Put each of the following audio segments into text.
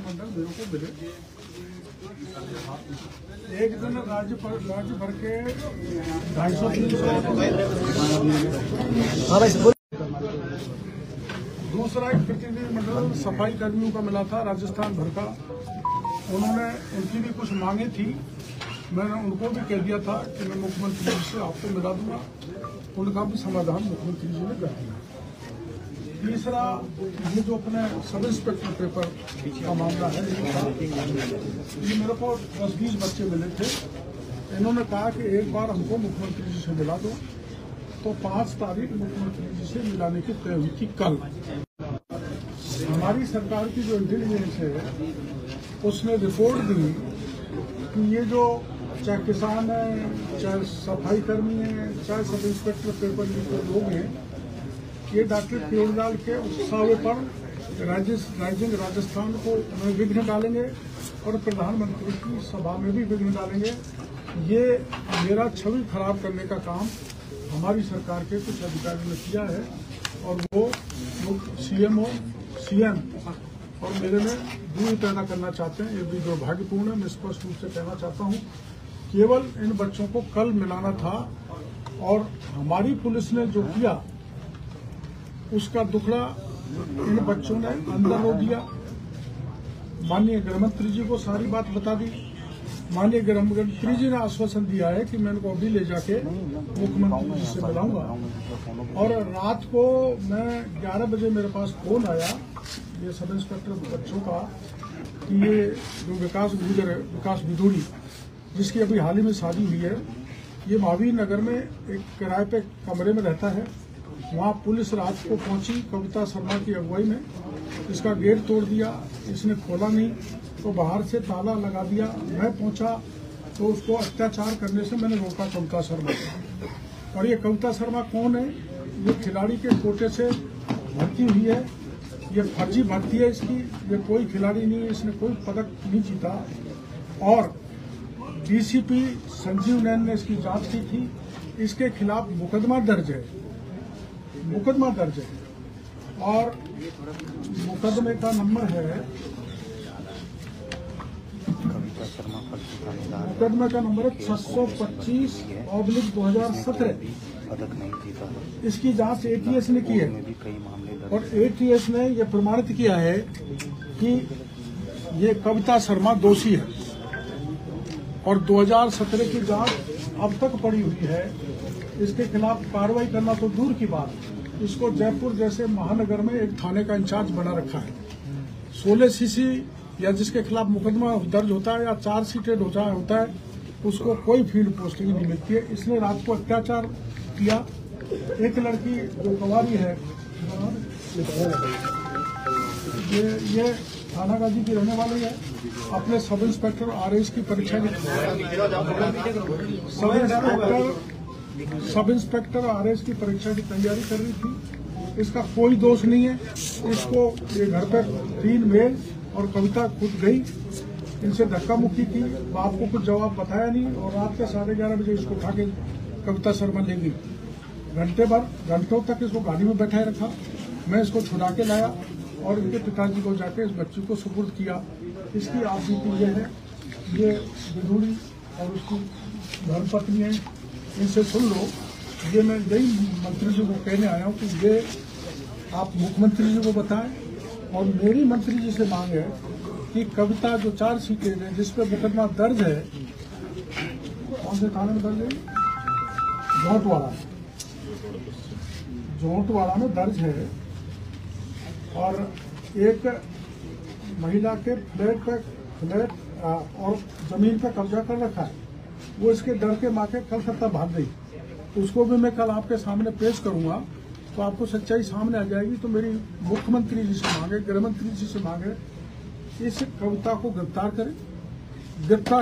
मंडल मेरे को मिले। एक दिन राज्य भर के 250-300। दूसरा एक प्रतिनिधि मंडल सफाई कर्मियों का मिला था राजस्थान भर का। उनकी भी कुछ मांगे थी, मैंने उनको भी कह दिया था कि मैं मुख्यमंत्री जी से आपको मिला दूंगा। उनका भी समाधान मुख्यमंत्री जी ने कर दिया। तीसरा, ये जो अपने सब इंस्पेक्टर पेपर का मामला है, ये मेरे को 10-20 बच्चे मिले थे। इन्होंने कहा कि एक बार हमको मुख्यमंत्री जी से मिला दो, तो 5 तारीख मुख्यमंत्री जी से मिलाने की तय हुई थी कल। हमारी सरकार की जो इंटेलिजेंस है उसने रिपोर्ट दी कि ये जो चाहे किसान है, चाहे सफाई कर्मी है, चाहे सब इंस्पेक्टर पेपर के लोग हैं, ये डॉक्टर केवललाल के उत्साह पर राजस्थान को विघ्न डालेंगे और प्रधानमंत्री की सभा में भी विघ्न डालेंगे। ये मेरा छवि खराब करने का काम हमारी सरकार के कुछ अधिकारियों ने किया है और वो सीएम और मेरे में दूरी पैदा करना चाहते हैं। ये भी दुर्भाग्यपूर्ण है। मैं स्पष्ट रूप से कहना चाहता हूँ, केवल इन बच्चों को कल मिलाना था और हमारी पुलिस ने जो किया उसका दुखड़ा इन बच्चों ने अंदर रो दिया। माननीय गृहमंत्री जी को सारी बात बता दी। माननीय गृहमंत्री जी ने आश्वासन दिया है कि मैं इनको अभी ले जाके मुख्यमंत्री जी से मिलाऊंगा। और रात को मैं 11 बजे मेरे पास फोन आया ये सब इंस्पेक्टर बच्चों का कि ये जो विकास विधूड़ी जिसकी अभी हाल ही में शादी हुई है, ये महावीर नगर में एक किराए पे कमरे में रहता है। वहाँ पुलिस रात को पहुंची कविता शर्मा की अगुवाई में। इसका गेट तोड़ दिया, इसने खोला नहीं तो बाहर से ताला लगा दिया। मैं पहुंचा तो उसको अत्याचार करने से मैंने रोका कविता शर्मा को। और ये कविता शर्मा कौन है? ये खिलाड़ी के कोटे से भर्ती हुई है। ये फर्जी भर्ती है इसकी। ये कोई खिलाड़ी नहीं है, इसने कोई पदक नहीं जीता। और डीसीपी संजीव नैन ने इसकी जांच की थी। इसके खिलाफ मुकदमा दर्ज है और मुकदमे का नंबर है 625/2017। इसकी जांच एटीएस ने की है और एटीएस ने यह प्रमाणित किया है कि ये कविता शर्मा दोषी है और 2017 की जांच अब तक पड़ी हुई है। इसके खिलाफ कार्रवाई करना तो दूर की बात, इसको जयपुर जैसे महानगर में एक थाने का इंचार्ज बना रखा है। 16 सीसी या जिसके खिलाफ मुकदमा दर्ज होता है या चार्जशीटेड होता है उसको कोई फील्ड पोस्टिंग नहीं मिलती है। इसने रात को अत्याचार किया। एक लड़की जो कुंवारी है, ये थाना गाजी की रहने वाली है, अपने सब इंस्पेक्टर आरएस की परीक्षा सब इंस्पेक्टर आरएस की परीक्षा की तैयारी कर रही थी। इसका कोई दोष नहीं है। इसको ये घर पर 3 मेल और कविता खुद गई, इनसे धक्का मुक्की की, बाप को कुछ जवाब बताया नहीं और रात के 11:30 बजे इसको उठा के कविता शर्मा ले गई। घंटों तक इसको गाड़ी में बैठाए रखा। मैं इसको छुड़ा के लाया और इनके पिताजी को जाके इस बच्ची को सुपुर्द किया। इसकी आपूर्ति ये है, ये विधूड़ी और उसकी धर्मपत्नी है। इनसे सुन लो, ये मैं यही मंत्री जी को कहने आया हूँ कि ये आप मुख्यमंत्री जी को बताएं। और मेरी मंत्री जी से मांग है कि कविता जो चार्जशीटेड है जिस पर मुकदमा दर्ज है, कौन से थाने में दर्ज है? जोंटवाड़ा में दर्ज है। और एक महिला के फ्लैट और जमीन पर कब्जा कर रखा है। वो इसके डर के मारे कलकत्ता भाग गई। तो उसको भी मैं कल आपके सामने पेश करूंगा तो आपको सच्चाई सामने आ जाएगी। तो मेरी मुख्यमंत्री जी से मांगे, गृहमंत्री जी से मांगे, इस कविता को गिरफ्तार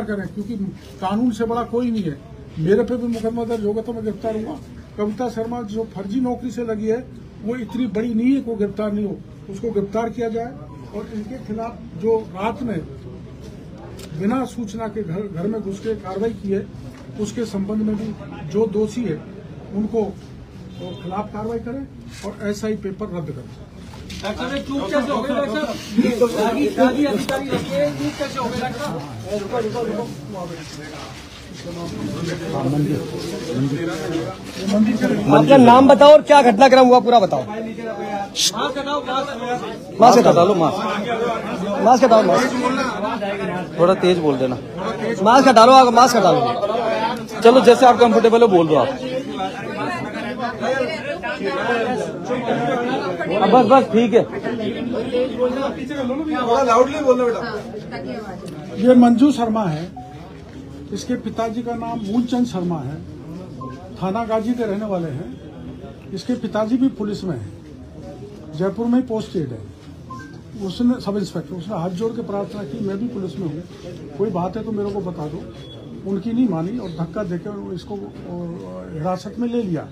करें क्योंकि कानून से बड़ा कोई नहीं है। मेरे पे भी मुकदमा दर्ज होगा तो मैं गिरफ्तार हुआ। कविता शर्मा जो फर्जी नौकरी से लगी है वो इतनी बड़ी नहीं है को गिरफ्तार नहीं हो, उसको गिरफ्तार किया जाए। और इनके खिलाफ जो रात में बिना सूचना के घर में घुस के कार्रवाई की है उसके संबंध में भी जो दोषी है उनको खिलाफ कार्रवाई करें और एसआई पेपर रद्द करें। चूक कैसे हो गए दागी अधिकारी रखिए, चूक कैसे हो गए अपना नाम बताओ और क्या घटनाक्रम हुआ पूरा बताओ। मास्क हटा लो, मास्क हटाओ, मास्क थोड़ा तेज बोल देना। मास्क हटा लो, मास्क हटा लो। चलो जैसे आप कंफर्टेबल हो बोल दो आप। बस ठीक है। लाउडली बोलना बेटा। ये मंजू शर्मा है, इसके पिताजी का नाम मूलचंद शर्मा है, थाना गाजी के रहने वाले हैं। इसके पिताजी भी पुलिस में हैं, जयपुर में ही पोस्टेड है। उसने सब इंस्पेक्टर, उसने हाथ जोड़ के प्रार्थना की मैं भी पुलिस में हूँ, कोई बात है तो मेरे को बता दो। उनकी नहीं मानी और धक्का देकर इसको हिरासत में ले लिया।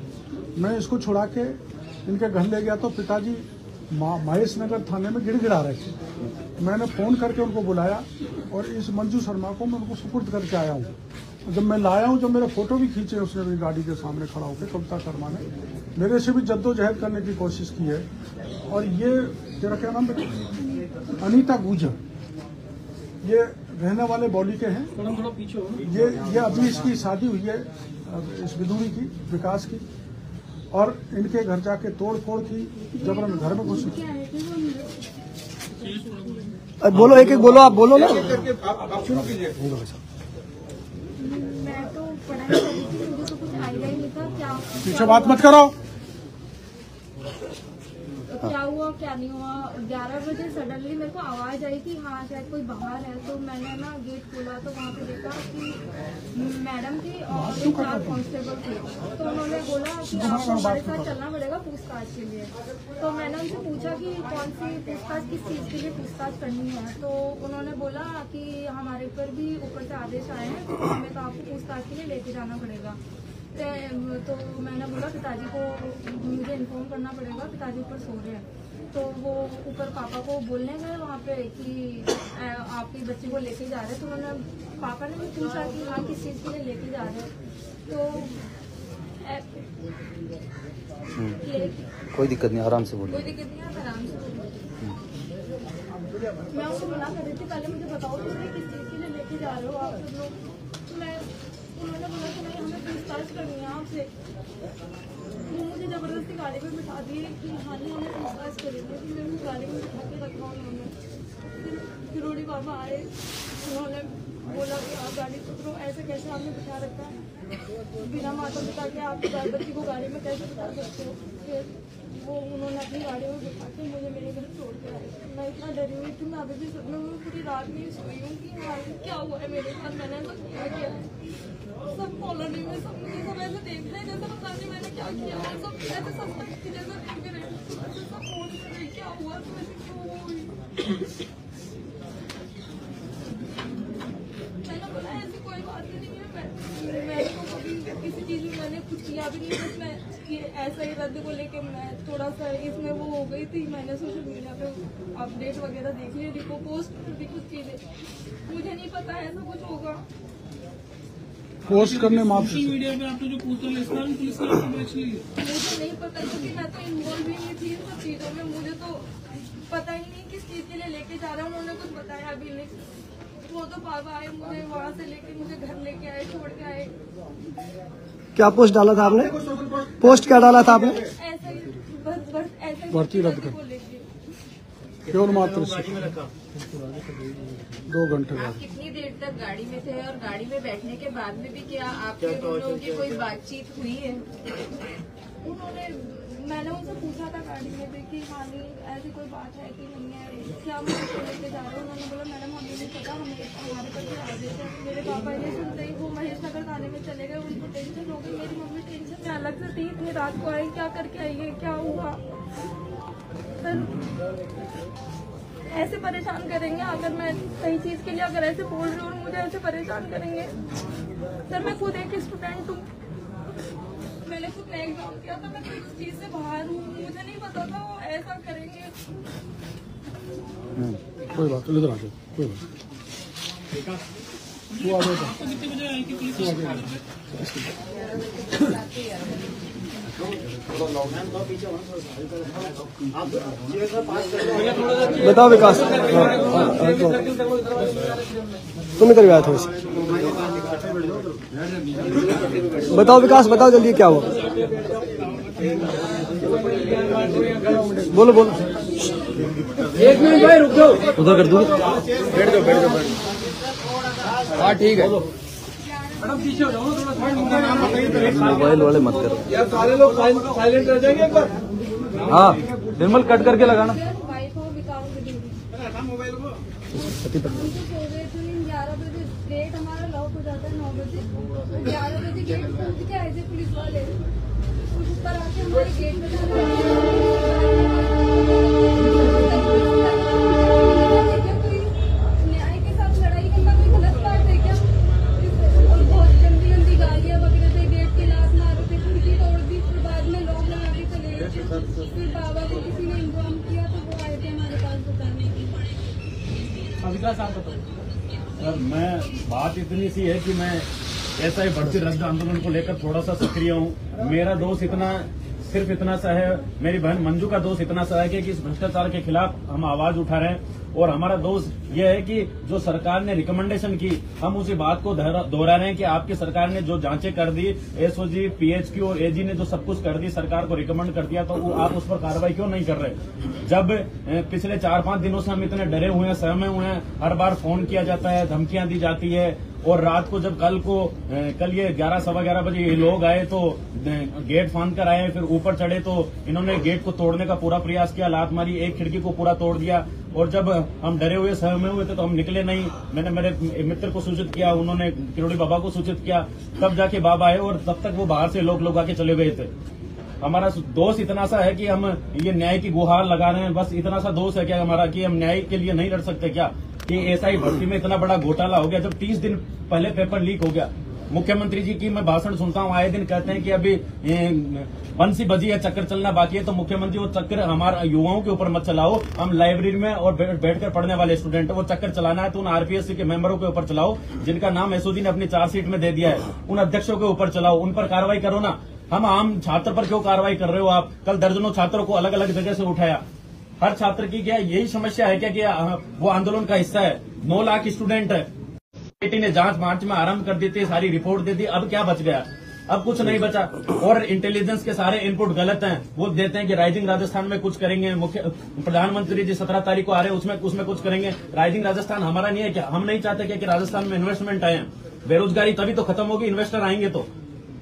मैं इसको छुड़ा के इनके घर ले गया तो पिताजी महेश नगर थाने में गिड़गिड़ा रहे थे। मैंने फोन करके उनको बुलाया और इस मंजू शर्मा को मैं उनको सुपुर्द करके आया हूँ। जब मैं लाया हूँ, जब मेरे फोटो भी खींचे उसने भी गाड़ी के सामने खड़ा होकर, कविता शर्मा ने मेरे से भी जद्दोजहद करने की कोशिश की है। और ये तेरा क्या नाम है? अनीता गुजर, ये रहने वाले बौली के हैं। थोड़ा पीछे हो। ये अभी इसकी शादी हुई है इस विदुरी की, विकास की, और इनके घर जाके तोड़ फोड़ की, जबरन घर में घुस। बोलो, एक एक बोलो, आप बोलो ना। आप शुरू कीजिए। मैं तो पढ़ाई कर रही थी, मुझे तो कुछ आइडिया ही नहीं था पीछे बात मत करो। क्या हुआ क्या नहीं हुआ। 11 बजे सडनली मेरे को आवाज आई कि हाँ शायद कोई बाहर है, तो मैंने ना गेट खोला तो वहाँ पे देखा कि मैडम थी और 4 कांस्टेबल थे। तो उन्होंने बोला कि आपको हमारे साथ चलना पड़ेगा पूछताछ के लिए। तो मैंने उनसे पूछा कि कौन सी पूछताछ, किस चीज़ के लिए पूछताछ करनी है। तो उन्होंने बोला कि हमारे ऊपर भी ऊपर से आदेश आए हैं, तो हमें तो आपको पूछताछ के लिए लेके जाना पड़ेगा। तो मैंने बोला पिताजी को मुझे इन्फॉर्म करना पड़ेगा, पिताजी ऊपर सो रहे हैं। तो वो ऊपर पापा को बोलने गए वहाँ पे कि आपकी बच्ची को लेके जा रहे हैं। तो उन्होंने पापा ने भी पूछा कि हाँ किस चीज़ के लिए लेके जा रहे हैं। तो कोई दिक्कत नहीं, आराम से बोलो। कोई दिक्कत नहीं, आप आराम से बोलो। मैं उसको मना कर रही थी, पहले मुझे बताओ कि किस चीज़ के लिए लेके जा रहे हो आप सब लोग। तो उन्होंने बोला कि नहीं हमें पूछताछ करनी है आपसे। वो मुझे जबरदस्ती गाड़ी में बिठा दिए कि हाँ नहीं हमें पूछताछ करेंगे। फिर मेरे को गाड़ी में बिठा के रखा उन्होंने। फिर फिरोड़ी बाबा आए, उन्होंने बोला कि आप गाड़ी उतरो। ऐसे कैसे आपने बिठा रखा है बिना माता पिता के, आप बच्ची को गाड़ी में कैसे बिठा सकते हो। फिर वो उन्होंने अपनी गाड़ी में बिठा के मुझे मेरे घर छोड़ के आए। मैं इतना डरी हुई थी, मैं अभी भी सपने में पूरी रात नहीं सोई हूँ कि हाँ क्या हुआ है मेरे साथ, मैंने ऐसा क्या किया है। सब कॉलोनी में सब मुझे सब ऐसे देख रहे हैं जैसे पता नहीं मैंने क्या किया, और सब ऐसे सस्पेक्ट की जैसे देख रहे हैं, सब फोन कर रहे क्या हुआ तो ऐसे क्यों हुई। मैंने बोला ऐसी कोई बात नहीं है, मैंने तो कभी किसी चीज़ में मैंने कुछ किया भी नहीं। बस मैं ये ऐसा ही रद्द को लेके मैं थोड़ा सा इसमें वो हो गई थी। मैंने सोशल मीडिया पे अपडेट वगैरह देख ली, रिको पोस्ट भी कुछ चीज़ें, मुझे नहीं पता ऐसा कुछ होगा। पोस्ट करने माफ सोशल मीडिया पे आपने जो पोस्ट किया इसका भी पुलिस ने एक्शन ली? मुझे नहीं पता क्योंकि मैं तो इन्वॉल्व ही नहीं थी इन सब चीज़ों में। मुझे तो पता ही नहीं किस चीज़ के लिए लेके जा रहे हैं, उन्होंने कुछ बताया अभी नहीं। वो तो पापा आए, मुझे वहाँ से लेके मुझे घर लेके आए, छोड़ के आए। क्या पोस्ट डाला था आपने? पोस्ट क्या डाला था आपने? ऐसा ही बस ऐसा भर्ती रद्द कर। केवल मात्र 2 घंटे आप कितनी देर तक गाड़ी में थे और गाड़ी में बैठने के बाद में भी क्या आपके उन लोगों की कोई बातचीत हुई है? मैंने उनसे पूछा था गाड़ी में भी कि हाँ नहीं ऐसी कोई बात है कि नहीं है, क्या मुझे लेके जा रहे हो। उन्होंने बोला मैडम हमें नहीं पता, हमारे पर भी आदेश है। मेरे पापा ने सुनते ही वो महेश नगर थाने में चले गए, उनको टेंशन हो गई। मेरी मम्मी टेंशन में अलग से थी, इतनी रात को आई, क्या करके आई है, क्या हुआ। ऐसे परेशान करेंगे अगर मैं सही चीज़ के लिए अगर ऐसे बोल रही हूँ और मुझे ऐसे परेशान करेंगे। सर मैं खुद एक स्टूडेंट हूँ, मैंने खुद नया एग्जाम किया था, मैं इस चीज़ से बाहर हूँ, मुझे नहीं पता था वो ऐसा करेंगे। कोई बात नहीं, इधर आ जाओ, कोई बात वो आ जाएगा। कितने बजे आई थी पुलिस? बताओ विकास, तुम इधर आए थोड़ी सी। बताओ विकास, बताओ जल्दी क्या हुआ। बोलो बोलो। 1 मिनट भाई रुक जाओ। उधर कर दूंगी। बैठ जाओ। हाँ ठीक है। मैडम पीछे हो जाओ ना थोड़ा। मोबाइल वाले मत करो यार, सारे लोग साइलेंट रह जाएंगे एक बार। हाँ निर्मल कट करके लगाना। वाइफ और विकास की ड्यूटी। हम तो सो गए थे 11 बजे, गेट हमारा लॉक हो जाता है 9 बजे। 11 बजे गेट खोल के आए थे पुलिस वाले, ऊपर आके हमारे गेट पे न्याय के साथ लड़ाई करना कोई गलत बात है क्या? और बहुत गंदी गंदी गालियां वगैरह थे, गेट की लात मार थे, खिड़की तोड़ दी, फिर बाद में लोग लगा के चले गए। फिर बाबा को किसी ने इंतजाम किया तो वो आए थे हमारे पास बताने के। विकास आप बताओ। सर मैं बात इतनी सी है कि मैं ऐसा ही भर्ती रद्द आंदोलन को लेकर थोड़ा सा सक्रिय हूँ। मेरा दोस्त सिर्फ इतना सा है, मेरी बहन मंजू का दोस्त इतना सा है कि इस भ्रष्टाचार के खिलाफ हम आवाज उठा रहे हैं। और हमारा दोस्त यह है कि जो सरकार ने रिकमेंडेशन की, हम उसी बात को दोहरा रहे हैं कि आपकी सरकार ने जो जांचें कर दी, एसओजी, पीएचक्यू और एजी ने जो सब कुछ कर दी, सरकार को रिकमेंड कर दिया, तो आप उस पर कार्रवाई क्यों नहीं कर रहे? जब पिछले 4-5 दिनों से हम इतने डरे हुए हैं, सहमे हुए हैं, हर बार फोन किया जाता है, धमकियां दी जाती है। और रात को जब कल ये 11-11:15 बजे ये लोग आए तो गेट फांद कर आए, फिर ऊपर चढ़े तो इन्होंने गेट को तोड़ने का पूरा प्रयास किया, लात मारी, एक खिड़की को पूरा तोड़ दिया। और जब हम डरे हुए सहमे हुए थे तो हम निकले नहीं। मैंने मेरे मित्र को सूचित किया, उन्होंने किरोड़ी बाबा को सूचित किया, तब जाके बाबा आए और तब तक वो बाहर से लोग आके चले गए थे। हमारा दोस्त इतना सा है कि हम ये न्याय की गुहार लगा रहे हैं, बस इतना सा दोस्त है क्या हमारा कि हम न्याय के लिए नहीं लड़ सकते क्या? कि एसआई भर्ती में इतना बड़ा घोटाला हो गया, जब 30 दिन पहले पेपर लीक हो गया। मुख्यमंत्री जी की मैं भाषण सुनता हूँ, आए दिन कहते हैं कि अभी बंसी बजी है, चक्कर चलना बाकी है। तो मुख्यमंत्री वो चक्कर हमारे युवाओं के ऊपर मत चलाओ। हम लाइब्रेरी में और बैठकर पढ़ने वाले स्टूडेंट है, वो चक्कर चलाना है तो उन आरपीएससी के मेंबरों के ऊपर चलाओ, जिनका नाम एसओजी ने अपनी चार्जशीट में दे दिया है। उन अध्यक्षों के ऊपर चलाओ, उन पर कार्रवाई करो ना। हम आम छात्र पर क्यों कार्रवाई कर रहे हो आप? कल दर्जनों छात्रों को अलग अलग जगह से उठाया। हर छात्र की क्या यही समस्या है क्या कि वो आंदोलन का हिस्सा है? 9 लाख स्टूडेंट है। बेटी ने जांच मार्च में आरंभ कर दी थी, सारी रिपोर्ट दे दी, अब क्या बच गया? अब कुछ नहीं बचा। और इंटेलिजेंस के सारे इनपुट गलत हैं। वो देते हैं कि राइजिंग राजस्थान में कुछ करेंगे, प्रधानमंत्री जी 17 तारीख को आ रहे हैं, उसमें कुछ करेंगे। राइजिंग राजस्थान हमारा नहीं है क्या? हम नहीं चाहते क्या कि राजस्थान में इन्वेस्टमेंट आए? बेरोजगारी तभी तो खत्म होगी, इन्वेस्टर आएंगे तो।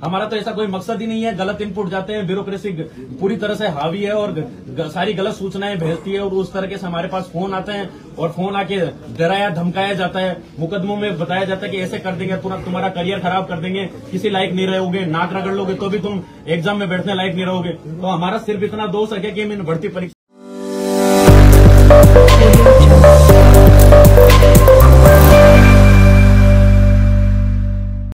हमारा तो ऐसा कोई मकसद ही नहीं है। गलत इनपुट जाते हैं, ब्यूरोक्रेसी पूरी तरह से हावी है और सारी गलत सूचनाएं भेजती है। और उस तरह से हमारे पास फोन आते हैं और फोन आके डराया धमकाया जाता है, मुकदमों में बताया जाता है कि ऐसे कर देंगे, तुम्हारा करियर खराब कर देंगे, किसी लायक नहीं रहोगे, नाक रगड़ लोगे तो भी तुम एग्जाम में बैठने लायक नहीं रहोगे। तो हमारा सिर्फ इतना दोष है कि हम इन भर्ती परीक्षा